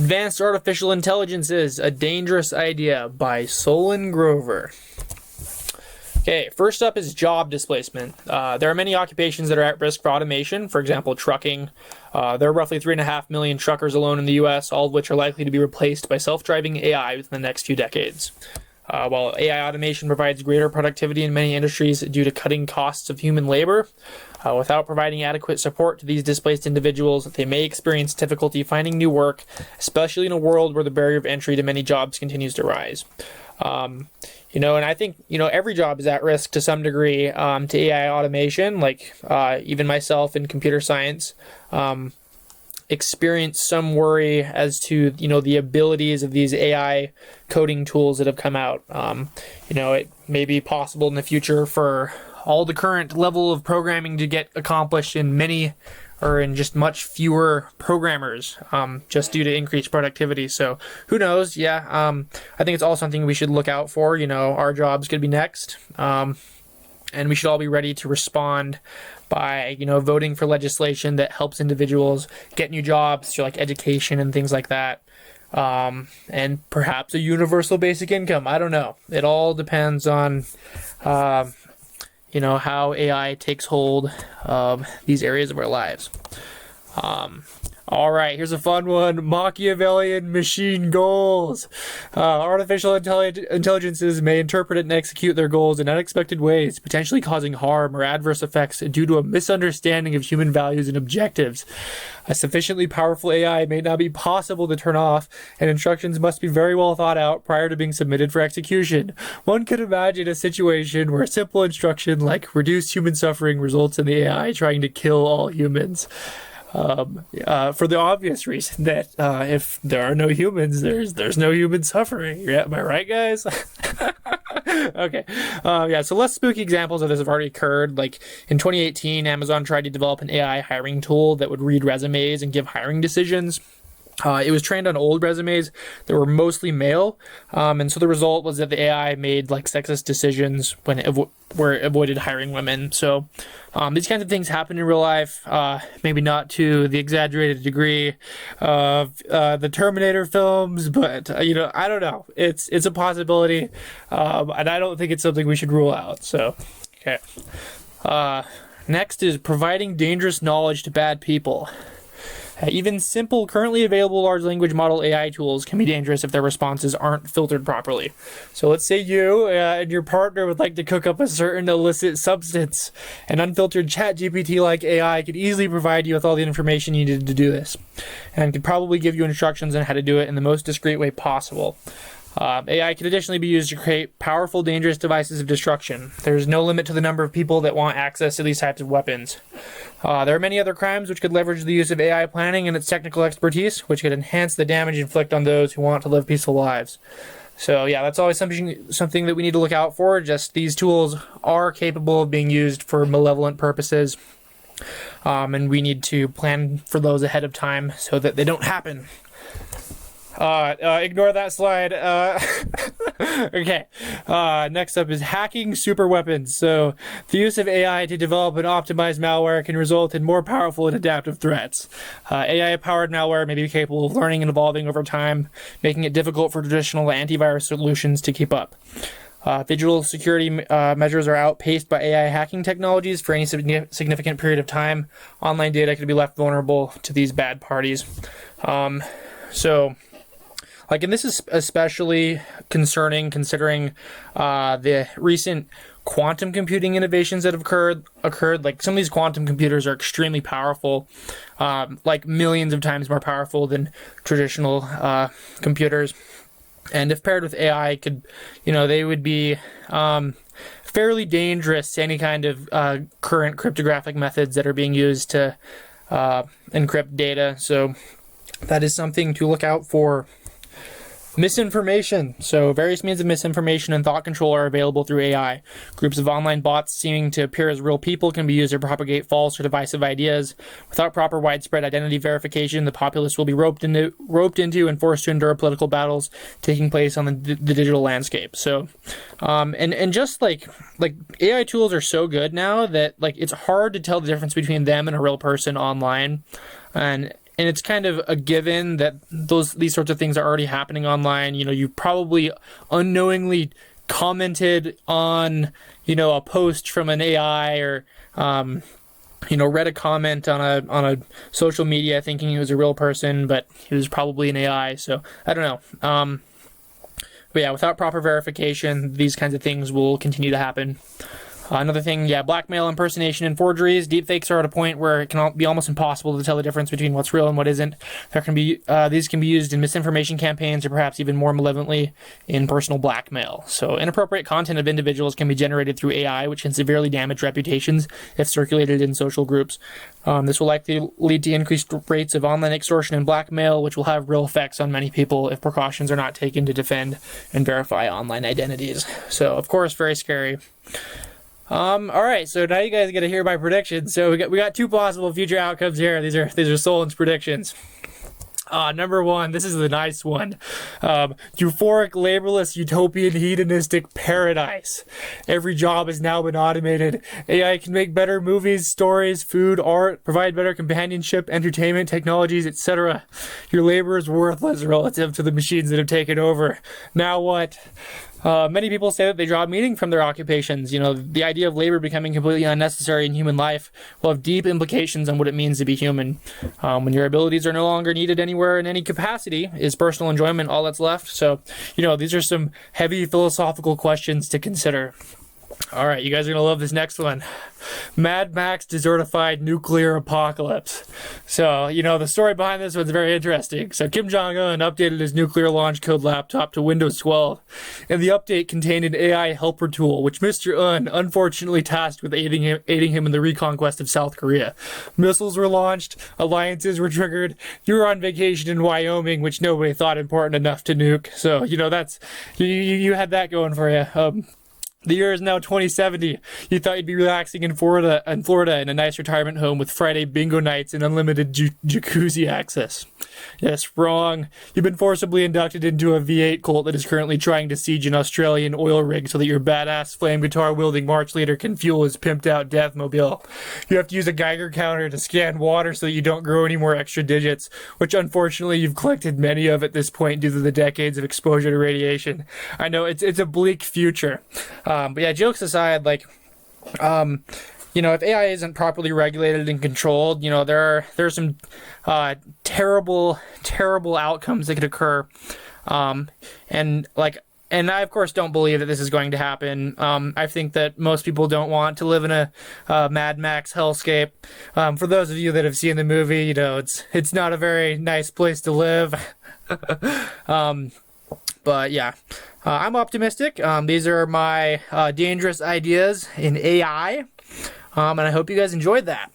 Advanced Artificial Intelligence is a Dangerous Idea by Solon Grover. Okay, first up is job displacement. There are many occupations that are at risk for automation. For example, trucking. There are roughly 3.5 million truckers alone in the US, all of which are likely to be replaced by self-driving AI within the next few decades. While AI automation provides greater productivity in many industries due to cutting costs of human labor, without providing adequate support to these displaced individuals, they may experience difficulty finding new work, especially in a world where the barrier of entry to many jobs continues to rise. And I think, every job is at risk to some degree to AI automation. Like even myself in computer science experience some worry as to, the abilities of these AI coding tools that have come out. It may be possible in the future for all the current level of programming to get accomplished in just much fewer programmers, just due to increased productivity. So who knows? Yeah. I think it's all something we should look out for. Our jobs could be next. And we should all be ready to respond by, voting for legislation that helps individuals get new jobs through like education and things like that. And perhaps a universal basic income. I don't know. It all depends on, how AI takes hold of these areas of our lives. All right, here's a fun one. Machiavellian machine goals. Artificial intelligences may interpret and execute their goals in unexpected ways, potentially causing harm or adverse effects due to a misunderstanding of human values and objectives. A sufficiently powerful AI may not be possible to turn off, and instructions must be very well thought out prior to being submitted for execution. One could imagine a situation where a simple instruction like reduce human suffering results in the AI trying to kill all humans. For the obvious reason that if there are no humans, there's no human suffering. Yeah, am I right, guys? Okay. So less spooky examples of this have already occurred. Like in 2018, Amazon tried to develop an AI hiring tool that would read resumes and give hiring decisions. It was trained on old resumes that were mostly male, and so the result was that the AI made like sexist decisions when it avoided hiring women. So these kinds of things happen in real life, maybe not to the exaggerated degree of the Terminator films, but I don't know. It's a possibility, and I don't think it's something we should rule out. So, okay. Next is providing dangerous knowledge to bad people. Even simple, currently available large language model AI tools can be dangerous if their responses aren't filtered properly. So let's say you and your partner would like to cook up a certain illicit substance. An unfiltered ChatGPT-like AI could easily provide you with all the information you needed to do this, and could probably give you instructions on how to do it in the most discreet way possible. AI can additionally be used to create powerful, dangerous devices of destruction. There's no limit to the number of people that want access to these types of weapons. There are many other crimes which could leverage the use of AI planning and its technical expertise, which could enhance the damage inflicted on those who want to live peaceful lives. So yeah, that's always something that we need to look out for. Just these tools are capable of being used for malevolent purposes, and we need to plan for those ahead of time so that they don't happen. Ignore that slide. Okay. Next up is hacking super weapons. So the use of AI to develop and optimize malware can result in more powerful and adaptive threats. AI-powered malware may be capable of learning and evolving over time, making it difficult for traditional antivirus solutions to keep up. Digital security measures are outpaced by AI hacking technologies for any significant period of time. Online data could be left vulnerable to these bad parties. And this is especially concerning considering the recent quantum computing innovations that have occurred. Like some of these quantum computers are extremely powerful, like millions of times more powerful than traditional computers. And if paired with AI, they would be fairly dangerous to any kind of current cryptographic methods that are being used to encrypt data. So that is something to look out for. Misinformation. So various means of misinformation and thought control are available through AI. Groups of online bots seeming to appear as real people can be used to propagate false or divisive ideas. Without proper widespread identity verification, the populace will be roped into and forced to endure political battles taking place on the digital landscape. So, and just like AI tools are so good now that it's hard to tell the difference between them and a real person online. And and it's kind of a given that these sorts of things are already happening online. You know, you probably unknowingly commented on, you know, a post from an AI, or you know, read a comment on a social media thinking he was a real person, but he was probably an AI. So I don't know. But yeah, without proper verification, these kinds of things will continue to happen. Another thing, yeah, blackmail, impersonation, and forgeries. Deepfakes are at a point where it can be almost impossible to tell the difference between what's real and what isn't. These can be used in misinformation campaigns, or perhaps even more malevolently, in personal blackmail. So inappropriate content of individuals can be generated through AI, which can severely damage reputations if circulated in social groups. This will likely lead to increased rates of online extortion and blackmail, which will have real effects on many people if precautions are not taken to defend and verify online identities. So, of course, very scary. All right, so now you guys get to hear my predictions. So we got two possible future outcomes here. These are Solon's predictions. Number one, this is the nice one. Euphoric, laborless, utopian, hedonistic paradise. Every job has now been automated. AI can make better movies, stories, food, art, provide better companionship, entertainment, technologies, etc. Your labor is worthless relative to the machines that have taken over. Now what? Many people say that they draw meaning from their occupations. You know, the idea of labor becoming completely unnecessary in human life will have deep implications on what it means to be human. When your abilities are no longer needed anywhere in any capacity, is personal enjoyment all that's left? So, you know, these are some heavy philosophical questions to consider. All right, you guys are going to love this next one. Mad Max desertified nuclear apocalypse. So, you know, the story behind this one's very interesting. So, Kim Jong-un updated his nuclear launch code laptop to Windows 12, and the update contained an AI helper tool, which Mr. Un unfortunately tasked with aiding him in the reconquest of South Korea. Missiles were launched, alliances were triggered. You were on vacation in Wyoming, which nobody thought important enough to nuke. So, you know, that's you had that going for you. The year is now 2070. You thought you'd be relaxing in Florida in a nice retirement home with Friday bingo nights and unlimited jacuzzi access. Yes, wrong. You've been forcibly inducted into a V8 cult that is currently trying to siege an Australian oil rig so that your badass flame guitar wielding March leader can fuel his pimped out Deathmobile. You have to use a Geiger counter to scan water so that you don't grow any more extra digits, which unfortunately you've collected many of at this point due to the decades of exposure to radiation. I know it's a bleak future. But yeah, jokes aside, like, you know, if AI isn't properly regulated and controlled, you know, there are some terrible outcomes that could occur. And I of course don't believe that this is going to happen. I think that most people don't want to live in a Mad Max hellscape. For those of you that have seen the movie, you know, it's not a very nice place to live. But yeah, I'm optimistic. These are my dangerous ideas in AI, and I hope you guys enjoyed that.